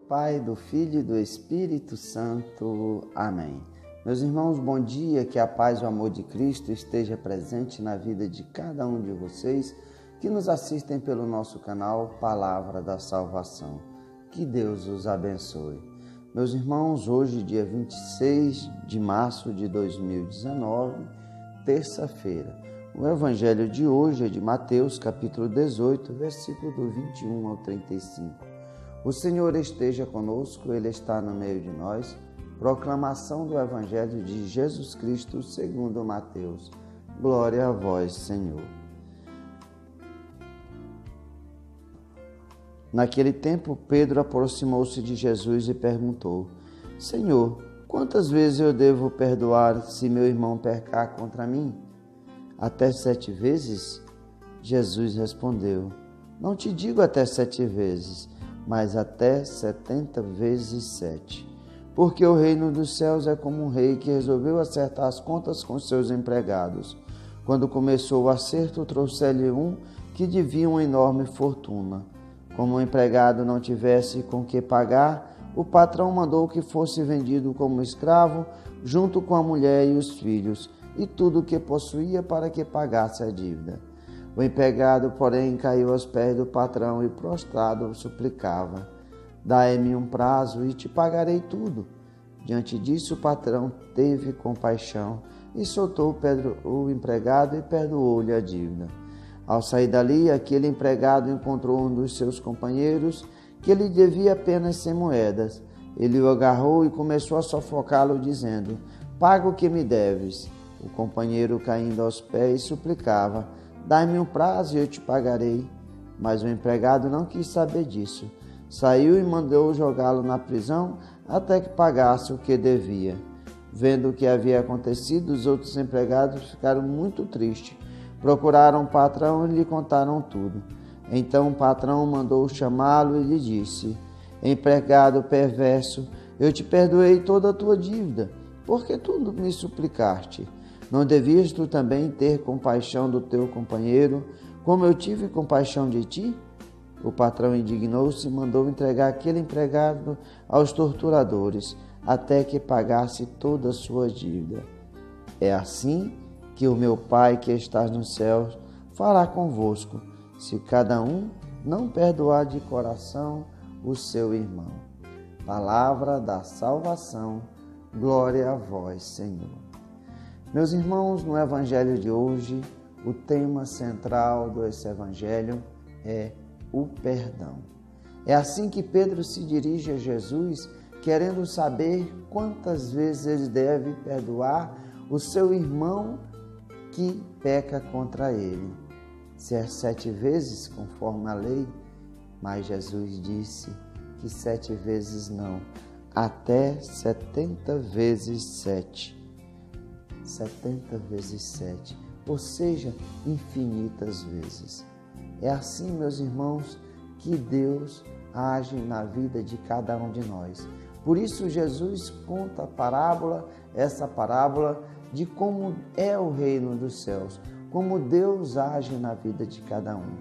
Pai, do Filho e do Espírito Santo. Amém. Meus irmãos, bom dia, que a paz e o amor de Cristo esteja presente na vida de cada um de vocês que nos assistem pelo nosso canal Palavra da Salvação. Que Deus os abençoe. Meus irmãos, hoje, dia 26 de março de 2019, terça-feira. O evangelho de hoje é de Mateus, capítulo 18, versículo do 21 ao 35. O Senhor esteja conosco, Ele está no meio de nós. Proclamação do evangelho de Jesus Cristo segundo Mateus. Glória a vós, Senhor. Naquele tempo, Pedro aproximou-se de Jesus e perguntou: Senhor, quantas vezes eu devo perdoar se meu irmão pecar contra mim? Até 7 vezes? Jesus respondeu: Não te digo até 7 vezes, mas até 70 vezes 7. Porque o reino dos céus é como um rei que resolveu acertar as contas com seus empregados. Quando começou o acerto, trouxe-lhe um que devia uma enorme fortuna. Como o empregado não tivesse com que pagar, o patrão mandou que fosse vendido como escravo, junto com a mulher e os filhos, e tudo o que possuía para que pagasse a dívida. O empregado, porém, caiu aos pés do patrão e, prostrado, suplicava: Dai-me um prazo e te pagarei tudo. Diante disso, o patrão teve compaixão e soltou o empregado e perdoou-lhe a dívida. Ao sair dali, aquele empregado encontrou um dos seus companheiros que lhe devia apenas 100 moedas. Ele o agarrou e começou a sufocá-lo, dizendo: Paga o que me deves. O companheiro, caindo aos pés, suplicava: Dai-me um prazo e eu te pagarei. Mas o empregado não quis saber disso. Saiu e mandou jogá-lo na prisão até que pagasse o que devia. Vendo o que havia acontecido, os outros empregados ficaram muito tristes. Procuraram o patrão e lhe contaram tudo. Então o patrão mandou chamá-lo e lhe disse: Empregado perverso, eu te perdoei toda a tua dívida, porque tu me suplicaste. Não devias tu também ter compaixão do teu companheiro, como eu tive compaixão de ti? O patrão indignou-se e mandou entregar aquele empregado aos torturadores, até que pagasse toda a sua dívida. É assim que o meu Pai que está nos céus fará convosco, se cada um não perdoar de coração o seu irmão. Palavra da salvação, glória a vós, Senhor. Meus irmãos, no evangelho de hoje, o tema central desse evangelho é o perdão. É assim que Pedro se dirige a Jesus, querendo saber quantas vezes ele deve perdoar o seu irmão que peca contra ele. Se é 7 vezes, conforme a lei, mas Jesus disse que 7 vezes não, até 70 vezes 7. 70 vezes 7, ou seja, infinitas vezes. É assim, meus irmãos, que Deus age na vida de cada um de nós. Por isso, Jesus conta essa parábola de como é o reino dos céus, como Deus age na vida de cada um.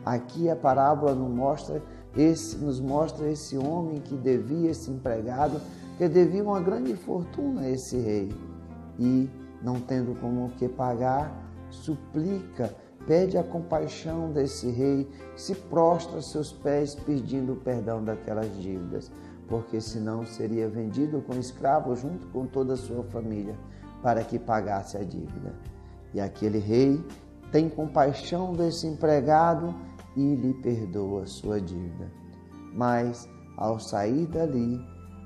Aqui a parábola nos mostra esse homem que devia, esse empregado, que devia uma grande fortuna a esse rei. E, não tendo como que pagar, suplica, pede a compaixão desse rei, se prostra aos seus pés pedindo o perdão daquelas dívidas, porque senão seria vendido como escravo junto com toda a sua família para que pagasse a dívida. E aquele rei tem compaixão desse empregado e lhe perdoa a sua dívida. Mas, ao sair dali,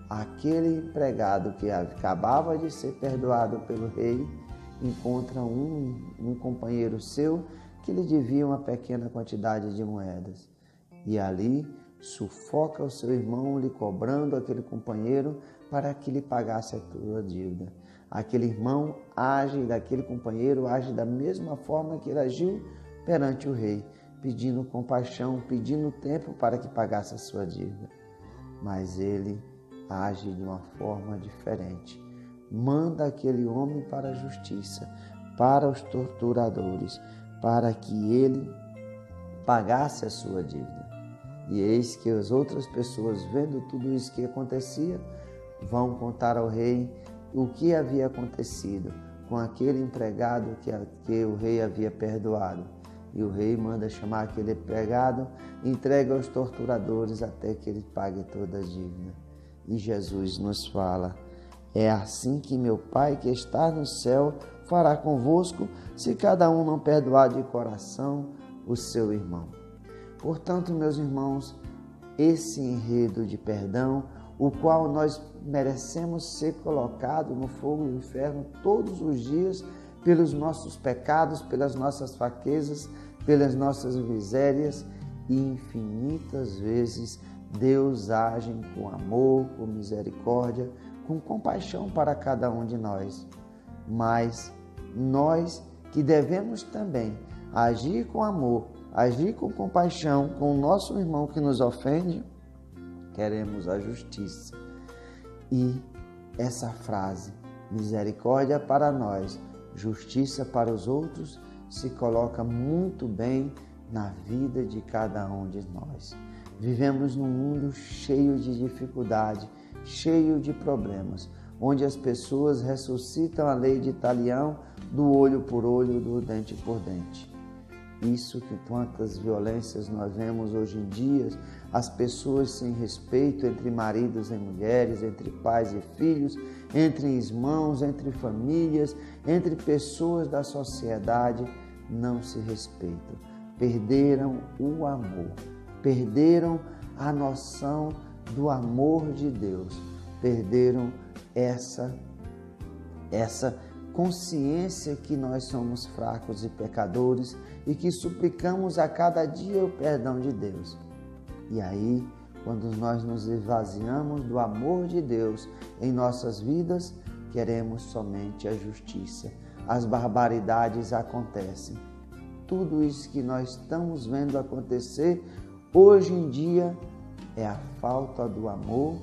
aquele empregado que acabava de ser perdoado pelo rei encontra um companheiro seu que lhe devia uma pequena quantidade de moedas. E ali sufoca o seu irmão, lhe cobrando aquele companheiro para que lhe pagasse a sua dívida. Aquele irmão daquele companheiro age da mesma forma que ele agiu perante o rei, pedindo compaixão, pedindo tempo para que pagasse a sua dívida. Mas ele age de uma forma diferente. Manda aquele homem para a justiça, para os torturadores, para que ele pagasse a sua dívida. E eis que as outras pessoas, vendo tudo isso que acontecia, vão contar ao rei o que havia acontecido com aquele empregado que o rei havia perdoado. E o rei manda chamar aquele empregado, entrega aos torturadores até que ele pague toda a dívida. E Jesus nos fala: é assim que meu Pai que está no céu fará convosco, se cada um não perdoar de coração o seu irmão. Portanto, meus irmãos, esse enredo de perdão, o qual nós merecemos ser colocado no fogo do inferno todos os dias pelos nossos pecados, pelas nossas fraquezas, pelas nossas misérias, e infinitas vezes Deus age com amor, com misericórdia, com compaixão para cada um de nós. Mas nós que devemos também agir com amor, agir com compaixão com o nosso irmão que nos ofende, queremos a justiça. E essa frase, misericórdia para nós, justiça para os outros, se coloca muito bem na vida de cada um de nós. Vivemos num mundo cheio de dificuldade, cheio de problemas, onde as pessoas ressuscitam a lei de Talião do olho por olho, do dente por dente. Isso que quantas violências nós vemos hoje em dia, as pessoas sem respeito entre maridos e mulheres, entre pais e filhos, entre irmãos, entre famílias, entre pessoas da sociedade, não se respeitam. Perderam o amor, perderam a noção do amor de Deus, perderam essa consciência que nós somos fracos e pecadores e que suplicamos a cada dia o perdão de Deus. E aí, quando nós nos esvaziamos do amor de Deus em nossas vidas, queremos somente a justiça. As barbaridades acontecem. Tudo isso que nós estamos vendo acontecer hoje em dia é a falta do amor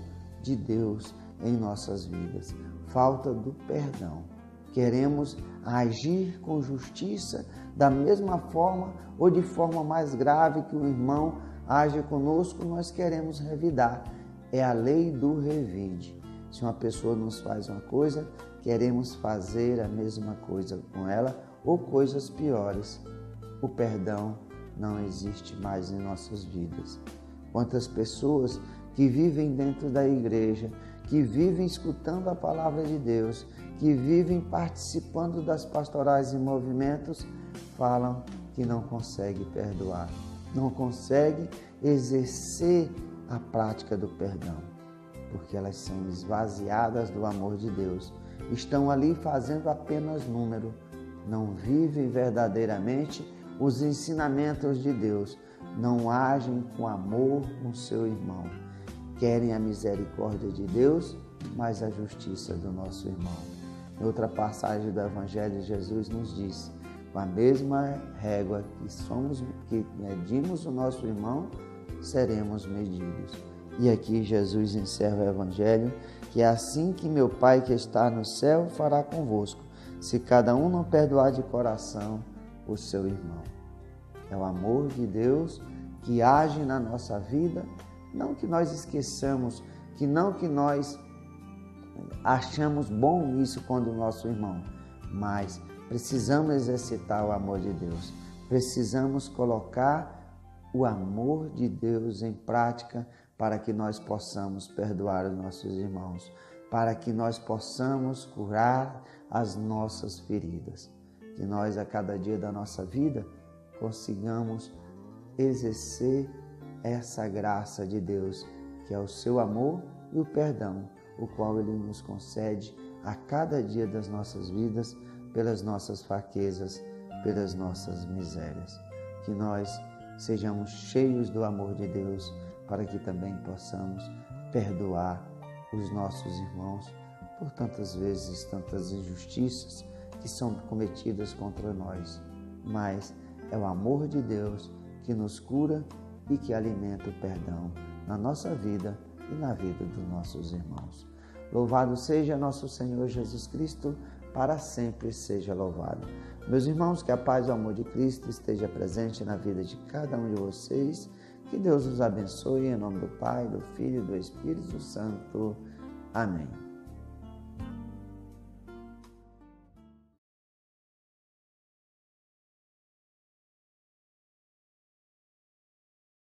de Deus em nossas vidas, falta do perdão. Queremos agir com justiça da mesma forma ou de forma mais grave que o irmão age conosco, nós queremos revidar. É a lei do revide. Se uma pessoa nos faz uma coisa, queremos fazer a mesma coisa com ela ou coisas piores. O perdão não existe mais em nossas vidas. Quantas pessoas que vivem dentro da igreja, que vivem escutando a palavra de Deus, que vivem participando das pastorais e movimentos, falam que não conseguem perdoar, não conseguem exercer a prática do perdão, porque elas são esvaziadas do amor de Deus, estão ali fazendo apenas número, não vivem verdadeiramente os ensinamentos de Deus, não agem com amor com seu irmão. Querem a misericórdia de Deus, mas a justiça do nosso irmão. Em outra passagem do Evangelho, Jesus nos diz: com a mesma régua que medimos o nosso irmão, seremos medidos. E aqui Jesus encerra o Evangelho, que é assim que meu Pai que está no céu fará convosco, se cada um não perdoar de coração o seu irmão. É o amor de Deus que age na nossa vida, não que nós esqueçamos, que nós achamos bom isso quando o nosso irmão, mas precisamos exercitar o amor de Deus, precisamos colocar o amor de Deus em prática para que nós possamos perdoar os nossos irmãos, para que nós possamos curar as nossas feridas, que nós a cada dia da nossa vida consigamos exercer essa graça de Deus, que é o seu amor e o perdão, o qual Ele nos concede a cada dia das nossas vidas, pelas nossas fraquezas, pelas nossas misérias. Que nós sejamos cheios do amor de Deus, para que também possamos perdoar os nossos irmãos por tantas vezes, tantas injustiças que são cometidas contra nós. Mas é o amor de Deus que nos cura e que alimenta o perdão na nossa vida e na vida dos nossos irmãos. Louvado seja nosso Senhor Jesus Cristo, para sempre seja louvado. Meus irmãos, que a paz e o amor de Cristo esteja presente na vida de cada um de vocês, Que Deus os abençoe, em nome do Pai, do Filho e do Espírito Santo. Amém.